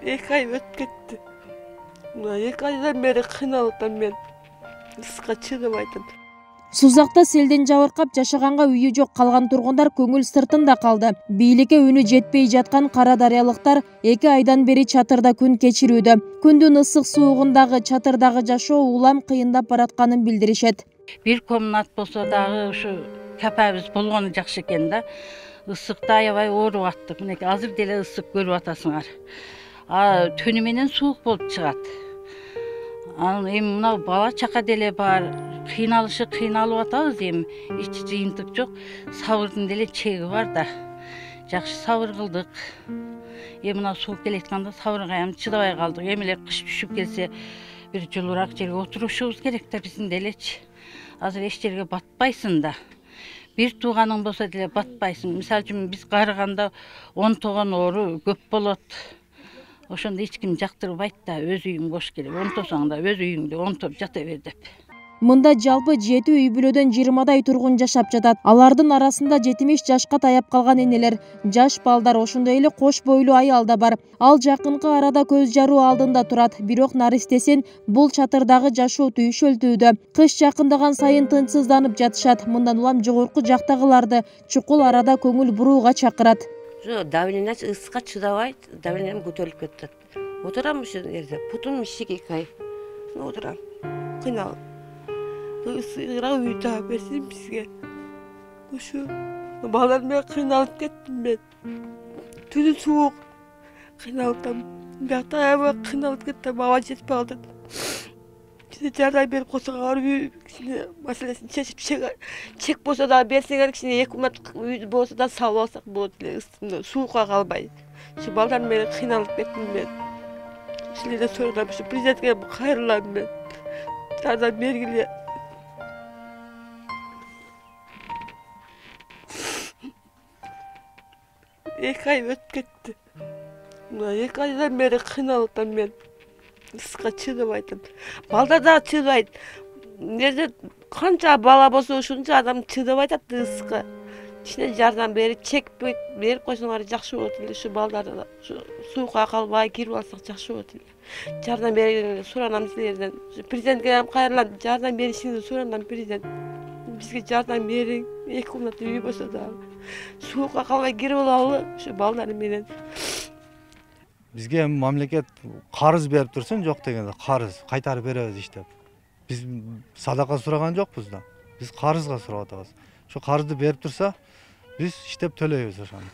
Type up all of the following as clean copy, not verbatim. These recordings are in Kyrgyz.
2 ay ötüp ketdi. Mына 2 aydan beri kıynalıp atам men. Ысыкка чыгып айтам. Сузакта селден жабыркап жашаганга үйү жок калган тургундар көңүл сыртында калды. Бийликке үнү жетпей жаткан кара дарыялыктар 2 айдан бери чатырда күн кечирүүдө. Күндүн ысык суугундагы чатырдагы жашоо улам кыйындап баратканын билдиришет. Бир комнат болсо дагы ушу капабыз болгону жакшы экен да. Ысыкта аябай ооруп аттык. Мынеки азыр деле ысык көрүп атасыңар. Түнү менен суук болуп чыгат. Эми мына бала чака деле бар. Кыйналып атабыз эми. Эч жыйынтык жок. Сабырдын деле чеги бар да. Жакшы сабыр кылдык. Эми мына суук келетканда сабырга эми чыдабай калдык. Эми эле кыш түшүп келсе бир жылуураак жерге отурушубуз керек да биздин делечи. Азыр эч жерге батпайсың да. Бир тууганың болсо деле батпайсың. Мисалы үчүн биз карыганда онтогон оору көп болот. Ошондо эч ким жактырбайт да, өз үйүң бош керек. Онтосоң да өз үйүңдө онтоп жата бер деп. Мында жалпы 7 үй бүлөдөн 20дай тургун жашап жатат. Алардын арасында 70 жашка таяп калган энелер, жаш балдар, ошондой эле кош бойлуу аял да бар. Ал жакынкы арада көз жаруу алдында турат. Бирок наристесин бул чатырдагы жашоо түйшөлтүүдө. Кыш жакындаган сайын тынчсызданып жатышат. Мындан улам жогорку жактагыларды чукул арада көңүл бурууга чакырат. Давление ысыкка чыдабайт, давлением көтөрүлүп кетет. Отурам ушу жерде, бутум ишик 2 ай. Отурам, кыйналып. Ысыгыраак үй таап берсин бизге. Ушу балдар менен кыйналып кеттим мен. Түнү суук, кыйналып атам. Биякта аябай кыйналып кеттим, аба жетпей калды. Кичине жардам берип койсоңар үй кичине маселесин чечип чек болсо да берсеңер, кичине 2 комнат үй болсо да салып алсак болот эле, ысыкта суукка калбай. Ушу балдар менен кыйналып кеттим мен. Силерге сураган ушу президентке кайрылам мен. Жардам бергиле. 2 ay ötüp ketdi. Mына 2 aydan beri kıynalıp atam men. Ысыкка чыгып айтам. Балдар да чыдабайт. Неде канча бала болсо ушунча адам чыдабай атат ысыкка. Кичине жардам берип, чек берип койсоңар жакшы болот эле. Ушу балдар суукка калбай кирип алсак жакшы болот эле. Жардам бергениңизди суранам силерден. Президентке кайрылам, жардам беришиңизди суранам президент. Бизге жардам бериң. 2 комнат үй болсо да. Суукка калбай кирип алалы ушу балдар менен. Бизге мамлекет карыз берип турсун, жок дегенде карыз кайтарып беребиз иштеп. Биз садака сураган жокпуз да. Биз карызга сурап атабыз. Ошо карызды берип турса, биз иштеп төлөйбүз ошону.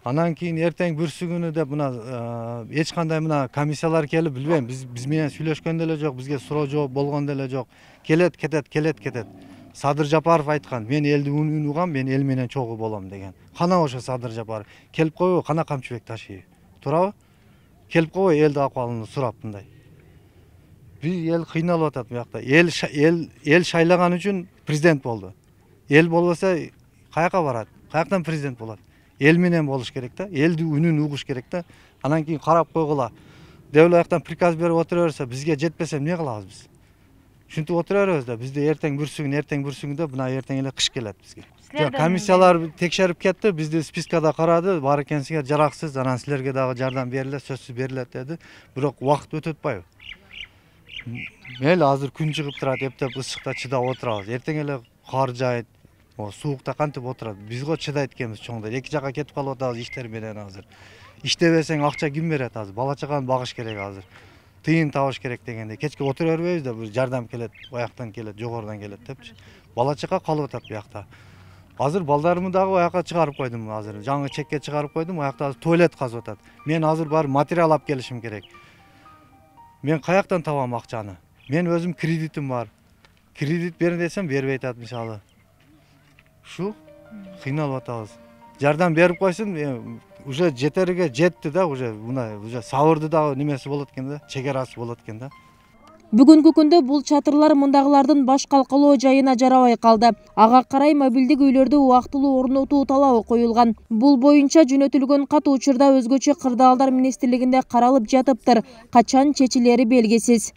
Анан кийин эртең бүрсүгүнү деп мына эч кандай мына комиссиялар келип, билбейм, биз менен сүйлөшкөн деле жок, бизге суроо жооп болгон деле жок. Келет, кетет. Садыр Жапаров айткан, мен элди үнүн угам, мен эл менен чогуу болом деген. Кана ошо Садыр Жапаров келип койбу, кана Камчыбек Ташиев. Турабы? Келип койбу элди акыбалын сурап мындай. Биз эл кыйналып атат буякта. Эл шайлаган үчүн президент болду. Эл болбосо каяка барат? Каяктан президент болот? Эл менен болуш керек да, элди үнүн угуш керек да. Анан кийин карап койгула. Деп эле аяктан приказ берип отура берсе, бизге жетпесе эмне кылабыз биз? Ушинтип отура беребиз да, бизде эртең бүрсүгүн мына эртең эле кыш келет бизге. Жок, комиссиялар текшерип кетти, бизди спискада карады, бар экенсиңер жараксыз, анан силерге дагы жардам берилет, сөзсүз берилет деди. Бирок убакыт өтүп атпайбы? Мейли азыр күн чыгып турат, эптеп ысыкта чыдап отурабыз. Эртең эле кар жаайт, суукта кантип отурат? Биз го чыдайт экенбиз чоңдор. Эки жака кетип калып атабыз иштер менен азыр. Иштебесең акча ким берет азыр? Бала чаганы багыш керек азыр. Тыйын табыш керек дегенде. Кечке отура бербейбиз да, бир жардам келет, аяктан келет, жогорудан келет депчи. Бала чага калып атат буякта. Азыр балдарымды дагы аяка чыгарып койдум азыр. Жаңы чекке чыгарып койдум, аякта туалет казып атат. Мен азыр бар материал алып келишим керек. Мен каяктан табам акчаны? Мен өзүм кредитим бар. Кредит берин десем бербей атат мисалы. Ушу кыйналып атабыз. Жардам берип койсун, уже жетериге жетти да, уже сабырды дагы немеси болот экен да, чекарасы болот экен да. Бүгүнкү күндө бул чатырлар мындагылардын баш калкалоо жайына жарабай калды. Ага карай мобилдик үйлөрдү убактылуу орнотуу талабы коюлган. Бул боюнча жөнөтүлгөн кат учурда өзгөчө кырдаалдар министрлигинде каралып жатыптыр. Качан чечилери белгисиз.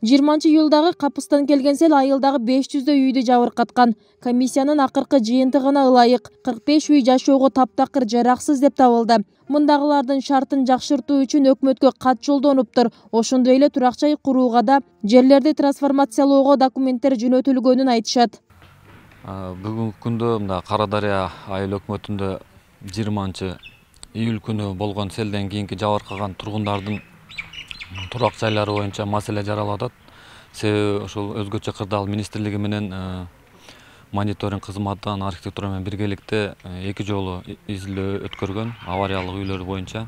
20-июлдагы капыстан келген сел айылдагы 500 үйдү жабыркаткан. Комиссиянын акыркы жыйынтыгына ылайык 45 үй жашоого таптакыр жараксыз деп табылды. Мындагылардын шартын жакшыртуу үчүн өкмөткө кат жолдонуптур. Ошондой эле турак жай курууга да, жерлерди трансформациялоого документтер жөнөтүлгөнүн айтышат. Бүгүнкү күндө мына Кара Дарыя айыл өкмөтүндө 20-июль күнү болгон селден кийинки жабыркаган тургундардын турак жайлары боюнча маселе жаралып атат. Себеби ошол өзгөчө кырдаал министрлиги менен мониторинг кызматынан архитектура менен биргеликте 2 жолу изилдөө өткөргөн авариялык үйлөр боюнча.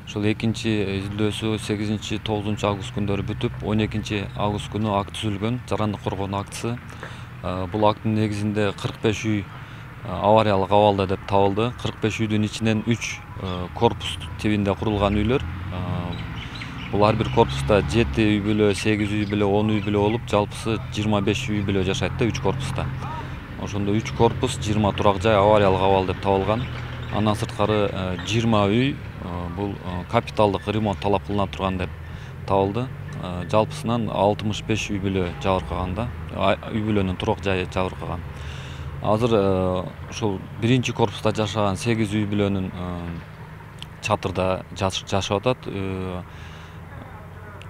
Ошол экинчи изилдөөсү 8-9 август күндөрү бүтүп, 12 август күнү акт түзүлгөн, жарандык коргоонун актысы. Бул акттын негизинде 45 үй авариялык абалда деп табылды. 45 үйдүн ичинен 3 корпус тибинде курулган үйлөр. Бул ар бир корпуста 7 үй бүлө, 8 үй бүлө, 10 үй бүлө болуп, жалпысы 25 үй бүлө жашайт да 3 корпуста. Ошондо 3 корпус, 20 турак жай авариялык абал деп табылган. Андан сырткары 20 үй бул капиталдык ремонт талап кылына турган деп табылды. Жалпысынан 65 үй бүлө жабыркаган да, үй бүлөнүн турак жайы жабыркаган. Азыр ошол биринчи корпуста жашаган 8 үй бүлөнүн чатырда жашап атат.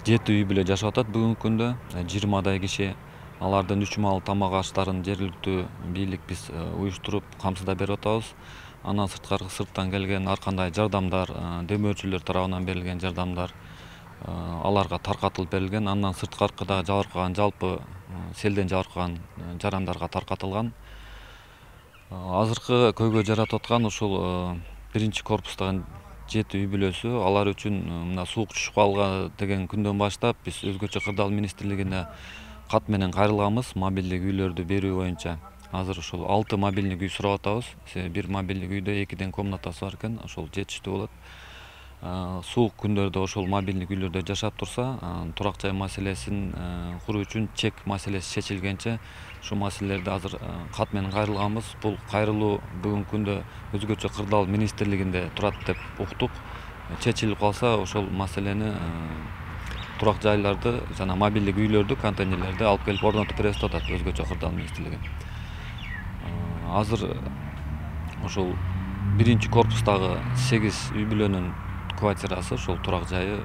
7 үй бүлө жашап атат бүгүнкү күндө. 20дай киши, алардын 3 маал тамак аштарын жергиликтүү бийлик биз уюштуруп камсыздап берип атабыз. Андан сырткары сырттан келген ар кандай жардамдар, демөөрчүлөр тарабынан берилген жардамдар аларга таркатылып берилген. Андан сырткары да жабыркаган жалпы селден жабыркаган жарандарга таркатылган. Азыркы көйгөй жаратып аткан ушул биринчи корпустагы 7 үй бүлөсү, алар үчүн мына суук түшүп калга деген күндөн баштап биз өзгөчө кырдаал министрлигине кат менен кайрылганбыз мобилдик үйлөрдү берүү боюнча. Азыр ошол 6 мобилдик үй сурап атабыз. Бир мобилдик үйдө 2 комнатасы бар экен, ошол жетиштүү болот. Суук күндөрдө ошол мобилдик үйлөрдө жашап турса, турак жай маселесин куруу үчүн чек маселеси чечилгенче ушул маселелерди азыр кат менен кайрылганбыз. Бул кайрылуу бүгүнкү күндө өзгөчө кырдаал министрлигинде турат деп уктук. Чечилип калса ошол маселени турак жайларды жана мобилдик үйлөрдү, контейнерлерди алып келип орнотуп беребиз деп атат өзгөчө кырдаал министрлиги. Азыр ошол биринчи корпустагы 8 үй бүлөнүн квартирасы, ошол турак жайы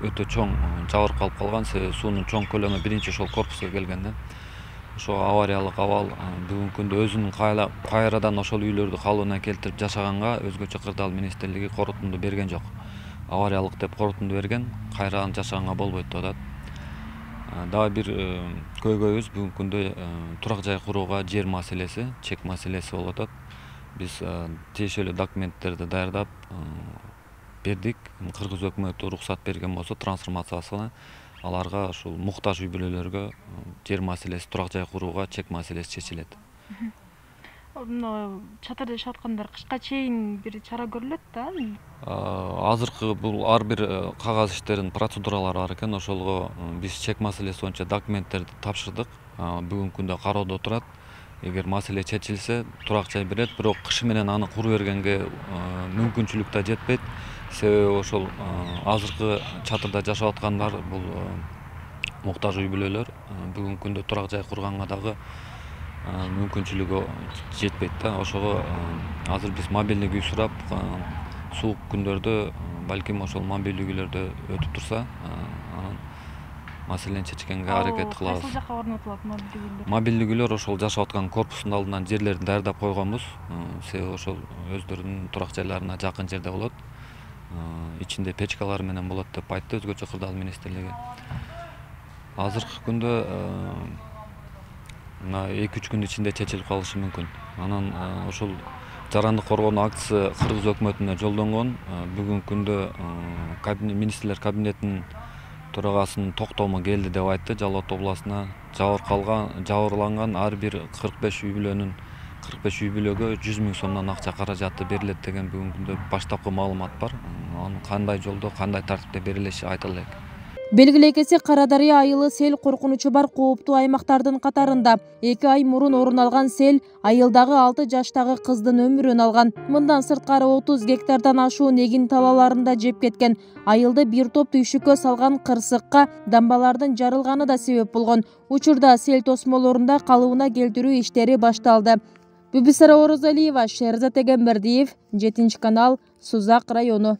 өтө чоң жабыркалып калган. Себеби суунун чоң көлөмү биринчи ошол корпуска келген да. Ошо авариялык абал бүгүнкү күндө өзүнүн кайрадан ошол үйлөрдү калыбына келтирип жашаганга өзгөчө кырдаал министрлиги корутунду берген жок. Авариялык деп корутунду берген, кайрадан жашаганга болбойт деп атат. Дагы бир көйгөйүбүз бүгүнкү күндө турак жай курууга жер маселеси, чек маселеси болуп атат. Биз тиешелүү документтерди даярдап бердик. Кыргыз өкмөтү уруксат берген болсо трансформациясына аларга ушул муктаж үй бүлөлөргө жер маселеси, турак жай курууга чек маселеси чечилет. Чатырда жашап аткандар кышка чейин бир чара көрүлөт да. Азыркы бул ар бир кагаз иштеринин процедуралары бар экен. Ошолго биз чек маселеси боюнча документтерди тапшырдык. Бүгүнкү күндө кароодо турат. Эгер маселе чечилсе, турак жай берет, бирок кышы менен аны куруу бергенге мүмкүнчүлүк да жетпейт. Себеби ошол азыркы чатырда жашап аткандар бул муктаж үй бүлөлөр. Бүгүнкү күндө турак жай курганга дагы мүмкүнчүлүгү жетпейт да. Ошого азыр биз мобилдик үй сурап, суук күндөрдө балким ошол мобилдик үйлөрдө өтүп турса, маселени чечкенге аракет кылабыз. Кайсы жакка орнотулат мобилдик үйлөр? Мобилдик үйлөр ошол жашап аткан корпустун алдынан жерлерин даярдап койгонбуз. Себеби ошол өздөрүнүн турак жайларына жакын жерде болот. Ичинде печкалар менен болот деп айтты өзгөчө кырдаал министрлиги. Азыркы күндө мына 2-3 күн ичинде чечилип калышы мүмкүн. Анан ошол жарандык коргоонун актысы Кыргыз өкмөтүнө жолдонгон. Бүгүнкү күндө министрлер кабинетинин төрагасынын токтому келди деп айтты. Жалал Абад областына жабырланган ар бир 45 үй бүлөнүн 45 үй бүлөгө 100 000 сомдон акча каражаты берилет деген бүгүнкү күндө баштапкы маалымат бар. Аны кандай жолдо, кандай тартипте берилиши айтыла элек. Белгилекеси Кара Дарыя айылы сел коркунучу бар кооптуу аймактардын катарында. 2 ай мурун орун алган сел айылдагы 6 жаштагы кыздын өмүрүн алган. Мындан сырткары 30 гектардан ашуу негин талаларында жеп кеткен. Айылды бир топ түйшүккө салган кырсыкка дамбалардын жарылганы да себеп болгон. Учурда сел тосмолорунда калыбына келтирүү иштери башталды. Бүбүсара Орозалиева, Шерзат Эгембердиев, 7 канал, Сузак району.